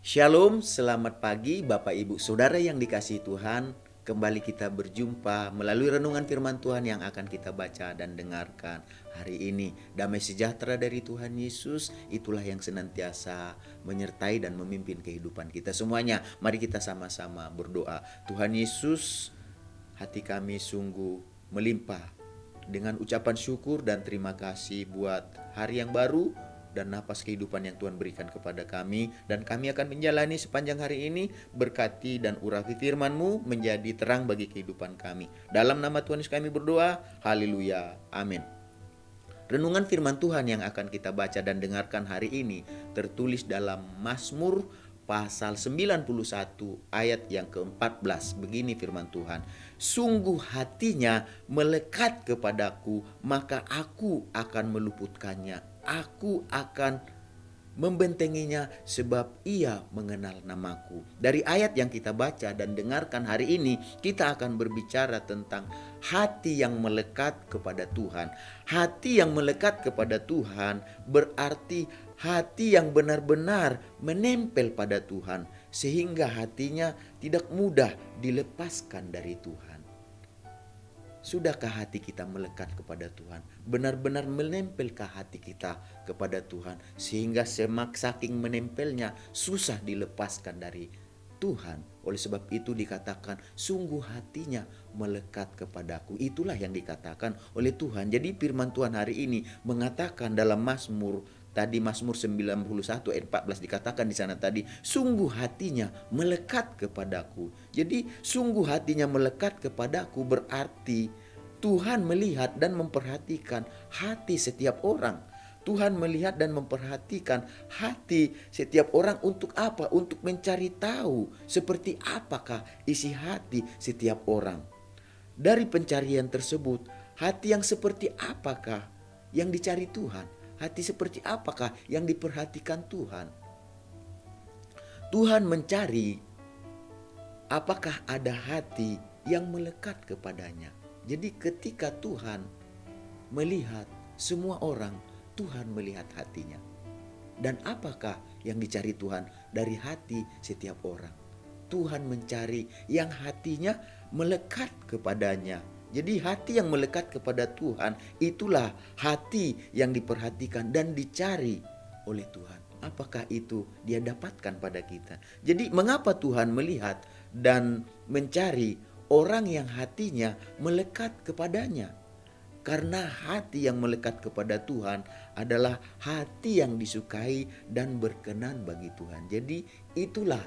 Shalom, selamat pagi Bapak Ibu Saudara yang dikasihi Tuhan. Kembali kita berjumpa melalui renungan firman Tuhan yang akan kita baca dan dengarkan hari ini. Damai sejahtera dari Tuhan Yesus, itulah yang senantiasa menyertai dan memimpin kehidupan kita semuanya. Mari kita sama-sama berdoa. Tuhan Yesus, hati kami sungguh melimpah dengan ucapan syukur dan terima kasih buat hari yang baru dan napas kehidupan yang Tuhan berikan kepada kami. Dan kami akan menjalani sepanjang hari ini, berkati dan urapi firman-Mu menjadi terang bagi kehidupan kami. Dalam nama Tuhan Yesus kami berdoa, haleluya, amin. Renungan firman Tuhan yang akan kita baca dan dengarkan hari ini tertulis dalam Mazmur pasal 91 ayat yang ke-14. Begini firman Tuhan, sungguh hatinya melekat kepadaku, maka aku akan meluputkannya. Aku akan membentenginya sebab ia mengenal namaku. Dari ayat yang kita baca dan dengarkan hari ini, kita akan berbicara tentang hati yang melekat kepada Tuhan. Hati yang melekat kepada Tuhan berarti hati yang benar-benar menempel pada Tuhan, sehingga hatinya tidak mudah dilepaskan dari Tuhan. Sudahkah hati kita melekat kepada Tuhan? Benar-benar menempelkah hati kita kepada Tuhan? Sehingga saking menempelnya susah dilepaskan dari Tuhan. Oleh sebab itu dikatakan sungguh hatinya melekat kepadaku. Itulah yang dikatakan oleh Tuhan. Jadi firman Tuhan hari ini mengatakan dalam Mazmur tadi, Mazmur 91 ayat 14 dikatakan di sana tadi, sungguh hatinya melekat kepadaku. Jadi sungguh hatinya melekat kepadaku berarti Tuhan melihat dan memperhatikan hati setiap orang. Tuhan melihat dan memperhatikan hati setiap orang untuk apa? Untuk mencari tahu seperti apakah isi hati setiap orang. Dari pencarian tersebut, hati yang seperti apakah yang dicari Tuhan? Hati seperti apakah yang diperhatikan Tuhan? Tuhan mencari apakah ada hati yang melekat kepadanya. Jadi ketika Tuhan melihat semua orang, Tuhan melihat hatinya. Dan apakah yang dicari Tuhan dari hati setiap orang? Tuhan mencari yang hatinya melekat kepadanya. Jadi hati yang melekat kepada Tuhan itulah hati yang diperhatikan dan dicari oleh Tuhan. Apakah itu dia dapatkan pada kita? Jadi mengapa Tuhan melihat dan mencari orang yang hatinya melekat kepadanya? Karena hati yang melekat kepada Tuhan adalah hati yang disukai dan berkenan bagi Tuhan. Jadi itulah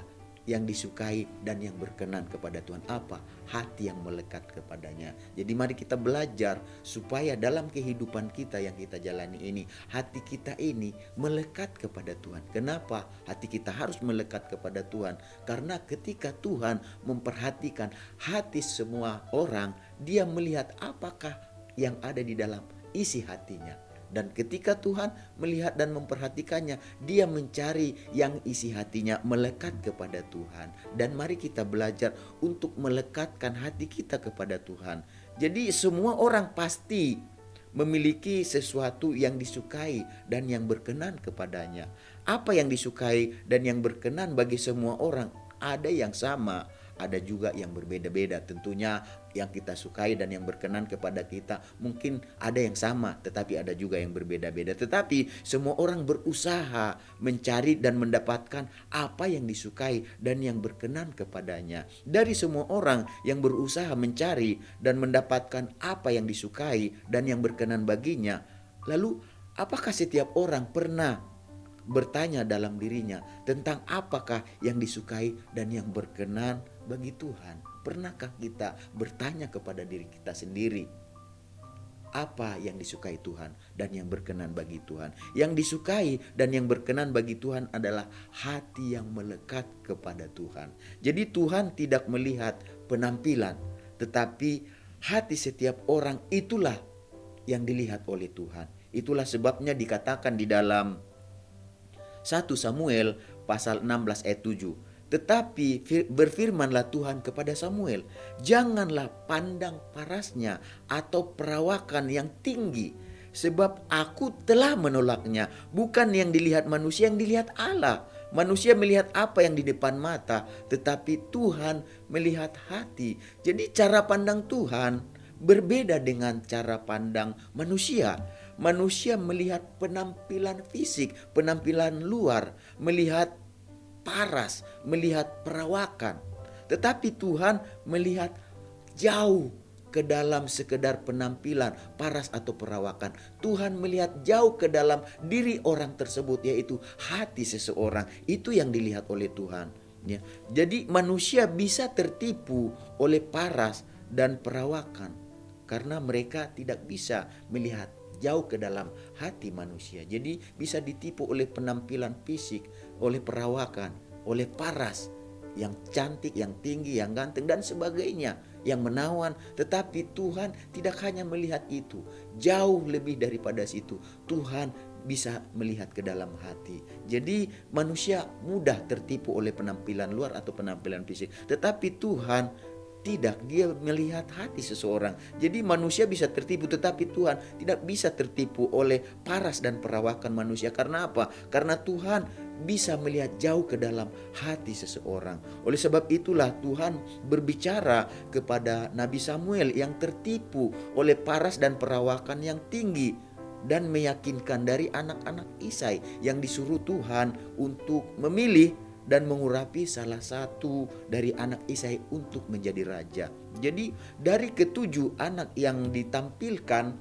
yang disukai dan yang berkenan kepada Tuhan. Apa? Hati yang melekat kepadanya. Jadi mari kita belajar supaya dalam kehidupan kita yang kita jalani ini, hati kita ini melekat kepada Tuhan. Kenapa hati kita harus melekat kepada Tuhan? Karena ketika Tuhan memperhatikan hati semua orang, dia melihat apakah yang ada di dalam isi hatinya. Dan ketika Tuhan melihat dan memperhatikannya, dia mencari yang isi hatinya melekat kepada Tuhan. Dan mari kita belajar untuk melekatkan hati kita kepada Tuhan. Jadi semua orang pasti memiliki sesuatu yang disukai dan yang berkenan kepadanya. Apa yang disukai dan yang berkenan bagi semua orang ada yang sama, ada juga yang berbeda-beda. Tentunya yang kita sukai dan yang berkenan kepada kita mungkin ada yang sama, tetapi ada juga yang berbeda-beda. Tetapi semua orang berusaha mencari dan mendapatkan apa yang disukai dan yang berkenan kepadanya. Dari semua orang yang berusaha mencari dan mendapatkan apa yang disukai dan yang berkenan baginya, lalu apakah setiap orang pernah bertanya dalam dirinya tentang apakah yang disukai dan yang berkenan bagi Tuhan? Pernahkah kita bertanya kepada diri kita sendiri, apa yang disukai Tuhan dan yang berkenan bagi Tuhan? Yang disukai dan yang berkenan bagi Tuhan adalah hati yang melekat kepada Tuhan. Jadi Tuhan tidak melihat penampilan, tetapi hati setiap orang itulah yang dilihat oleh Tuhan. Itulah sebabnya dikatakan di dalam 1 Samuel pasal 16 ayat 7. Tetapi berfirmanlah Tuhan kepada Samuel, janganlah pandang parasnya atau perawakan yang tinggi, sebab aku telah menolaknya. Bukan yang dilihat manusia, yang dilihat Allah. Manusia melihat apa yang di depan mata, tetapi Tuhan melihat hati. Jadi cara pandang Tuhan berbeda dengan cara pandang manusia. Manusia melihat penampilan fisik, penampilan luar, melihat paras, melihat perawakan. Tetapi Tuhan melihat jauh ke dalam sekedar penampilan, paras atau perawakan. Tuhan melihat jauh ke dalam diri orang tersebut, yaitu hati seseorang. Itu yang dilihat oleh Tuhan. Ya. Jadi manusia bisa tertipu oleh paras dan perawakan karena mereka tidak bisa melihat jauh ke dalam hati manusia. Jadi bisa ditipu oleh penampilan fisik, oleh perawakan, oleh paras yang cantik, yang tinggi, yang ganteng dan sebagainya, yang menawan. Tetapi Tuhan tidak hanya melihat itu, jauh lebih daripada situ. Tuhan bisa melihat ke dalam hati. Jadi manusia mudah tertipu oleh penampilan luar atau penampilan fisik. Tetapi Tuhan tidak, dia melihat hati seseorang. Jadi manusia bisa tertipu, tetapi Tuhan tidak bisa tertipu oleh paras dan perawakan manusia. Karena apa? Karena Tuhan bisa melihat jauh ke dalam hati seseorang. Oleh sebab itulah Tuhan berbicara kepada Nabi Samuel yang tertipu oleh paras dan perawakan yang tinggi dan meyakinkan dari anak-anak Isai yang disuruh Tuhan untuk memilih dan mengurapi salah satu dari anak Isai untuk menjadi raja. Jadi dari ketujuh anak yang ditampilkan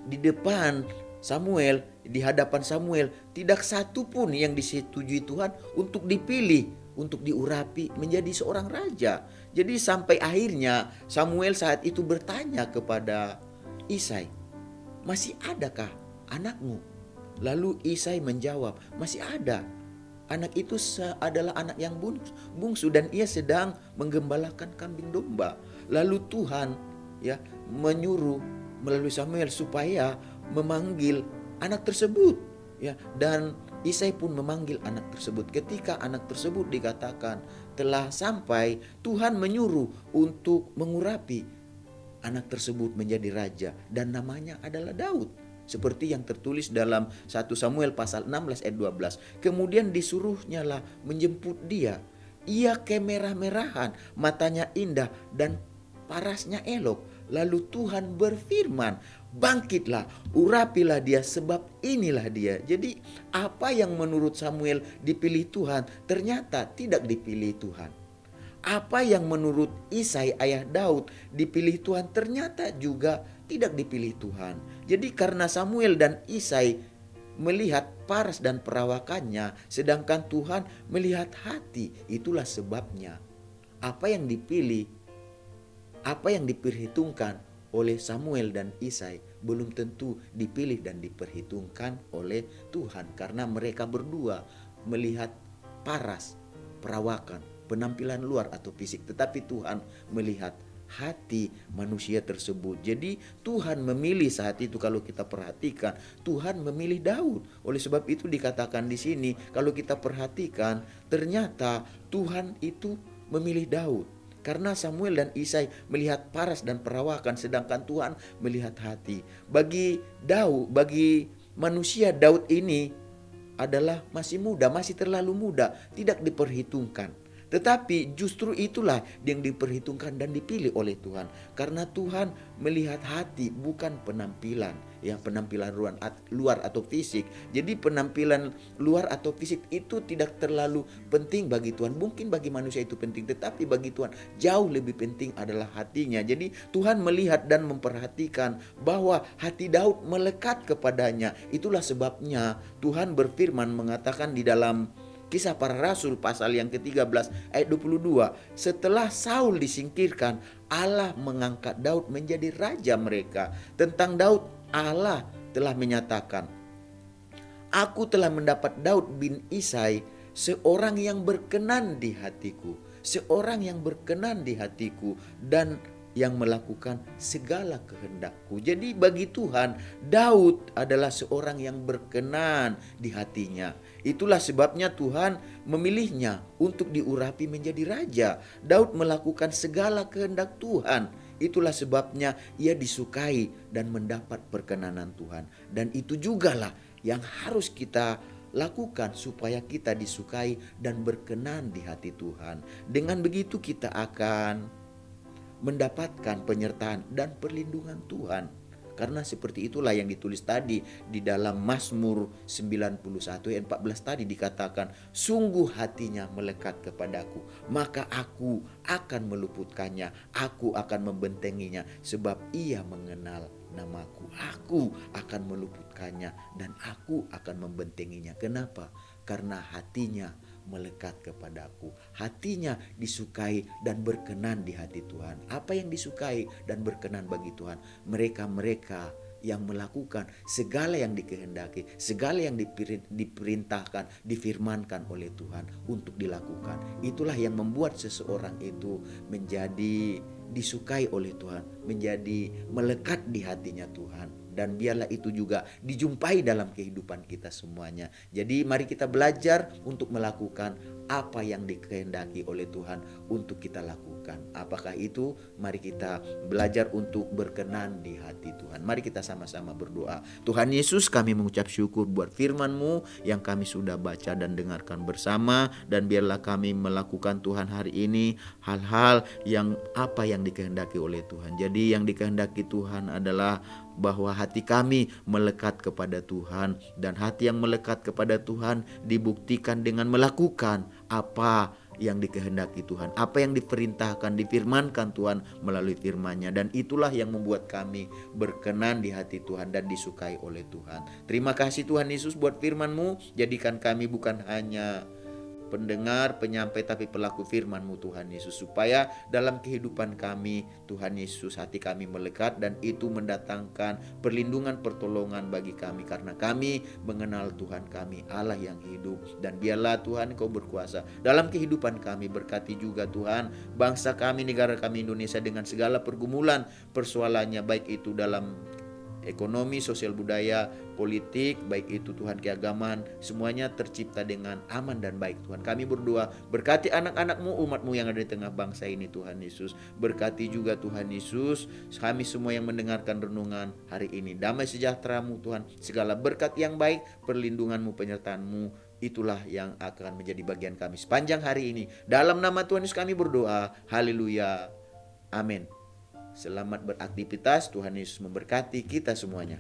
di depan Samuel, di hadapan Samuel, tidak satu pun yang disetujui Tuhan untuk dipilih, untuk diurapi menjadi seorang raja. Jadi sampai akhirnya Samuel saat itu bertanya kepada Isai, "Masih adakah anakmu?" Lalu Isai menjawab, "Masih ada. Anak itu adalah anak yang bungsu dan ia sedang menggembalakan kambing domba." Lalu Tuhan menyuruh melalui Samuel supaya memanggil anak tersebut, dan Isai pun memanggil anak tersebut. Ketika anak tersebut dikatakan telah sampai, Tuhan menyuruh untuk mengurapi anak tersebut menjadi raja dan namanya adalah Daud. Seperti yang tertulis dalam 1 Samuel pasal 16 ayat 12. Kemudian disuruhnya lah menjemput dia. Ia kemerah-merahan, matanya indah dan parasnya elok. Lalu Tuhan berfirman, "Bangkitlah, urapilah dia sebab inilah dia." Jadi apa yang menurut Samuel dipilih Tuhan ternyata tidak dipilih Tuhan. Apa yang menurut Isai ayah Daud dipilih Tuhan ternyata juga tidak dipilih Tuhan. Jadi karena Samuel dan Isai melihat paras dan perawakannya, sedangkan Tuhan melihat hati, itulah sebabnya apa yang dipilih, apa yang diperhitungkan oleh Samuel dan Isai belum tentu dipilih dan diperhitungkan oleh Tuhan, karena mereka berdua melihat paras, perawakan, penampilan luar atau fisik, tetapi Tuhan melihat hati manusia tersebut. Jadi Tuhan memilih saat itu, kalau kita perhatikan Tuhan memilih Daud. Oleh sebab itu dikatakan di sini, kalau kita perhatikan ternyata Tuhan itu memilih Daud. Karena Samuel dan Isai melihat paras dan perawakan, sedangkan Tuhan melihat hati. Bagi Daud, bagi manusia, Daud ini adalah masih muda, masih terlalu muda, tidak diperhitungkan. Tetapi justru itulah yang diperhitungkan dan dipilih oleh Tuhan. Karena Tuhan melihat hati, bukan penampilan. Penampilan luar atau fisik. Jadi penampilan luar atau fisik itu tidak terlalu penting bagi Tuhan. Mungkin bagi manusia itu penting, tetapi bagi Tuhan jauh lebih penting adalah hatinya. Jadi Tuhan melihat dan memperhatikan bahwa hati Daud melekat kepadanya. Itulah sebabnya Tuhan berfirman mengatakan di dalam Kisah Para Rasul pasal yang ke-13 ayat 22. Setelah Saul disingkirkan, Allah mengangkat Daud menjadi raja mereka. Tentang Daud, Allah telah menyatakan, "Aku telah mendapat Daud bin Isai, seorang yang berkenan di hatiku. Seorang yang berkenan di hatiku dan yang melakukan segala kehendakku." Jadi bagi Tuhan, Daud adalah seorang yang berkenan di hatinya. Itulah sebabnya Tuhan memilihnya untuk diurapi menjadi raja. Daud melakukan segala kehendak Tuhan. Itulah sebabnya ia disukai dan mendapat perkenanan Tuhan. Dan itu jugalah yang harus kita lakukan supaya kita disukai dan berkenan di hati Tuhan. Dengan begitu kita akan mendapatkan penyertaan dan perlindungan Tuhan. Karena seperti itulah yang ditulis tadi di dalam Mazmur 91 ayat 14 tadi dikatakan, sungguh hatinya melekat kepadaku, maka aku akan meluputkannya, aku akan membentenginya, sebab ia mengenal namaku. Aku akan meluputkannya dan aku akan membentenginya. Kenapa? Karena hatinya melekat kepadaku. Hatinya disukai dan berkenan di hati Tuhan. Apa yang disukai dan berkenan bagi Tuhan? Mereka-mereka yang melakukan segala yang dikehendaki, segala yang diperintahkan, difirmankan oleh Tuhan untuk dilakukan. Itulah yang membuat seseorang itu menjadi disukai oleh Tuhan, menjadi melekat di hatinya Tuhan. Dan biarlah itu juga dijumpai dalam kehidupan kita semuanya. Jadi mari kita belajar untuk melakukan apa yang dikehendaki oleh Tuhan untuk kita lakukan. Apakah itu? Mari kita belajar untuk berkenan di hati Tuhan. Mari kita sama-sama berdoa. Tuhan Yesus, kami mengucap syukur buat firman-Mu yang kami sudah baca dan dengarkan bersama. Dan biarlah kami melakukan Tuhan hari ini hal-hal yang apa yang dikehendaki oleh Tuhan. Jadi yang dikehendaki Tuhan adalah bahwa hati kami melekat kepada Tuhan, dan hati yang melekat kepada Tuhan dibuktikan dengan melakukan apa yang dikehendaki Tuhan, apa yang diperintahkan, difirmankan Tuhan melalui firman-Nya, dan itulah yang membuat kami berkenan di hati Tuhan dan disukai oleh Tuhan. Terima kasih Tuhan Yesus buat firman-Mu, jadikan kami bukan hanya pendengar, penyampai, tapi pelaku firman-Mu Tuhan Yesus, supaya dalam kehidupan kami Tuhan Yesus hati kami melekat, dan itu mendatangkan perlindungan pertolongan bagi kami, karena kami mengenal Tuhan kami Allah yang hidup. Dan biarlah Tuhan Engkau berkuasa dalam kehidupan kami. Berkati juga Tuhan bangsa kami, negara kami Indonesia, dengan segala pergumulan persoalannya, baik itu dalam ekonomi, sosial, budaya, politik, baik itu Tuhan keagamaan, semuanya tercipta dengan aman dan baik Tuhan. Kami berdoa, berkati anak-anak-Mu, umat-Mu yang ada di tengah bangsa ini Tuhan Yesus. Berkati juga Tuhan Yesus kami semua yang mendengarkan renungan hari ini. Damai sejahtera-Mu Tuhan, segala berkat yang baik, perlindungan-Mu, penyertaan-Mu, itulah yang akan menjadi bagian kami sepanjang hari ini. Dalam nama Tuhan Yesus kami berdoa. Haleluya. Amin. Selamat beraktivitas. Tuhan Yesus memberkati kita semuanya.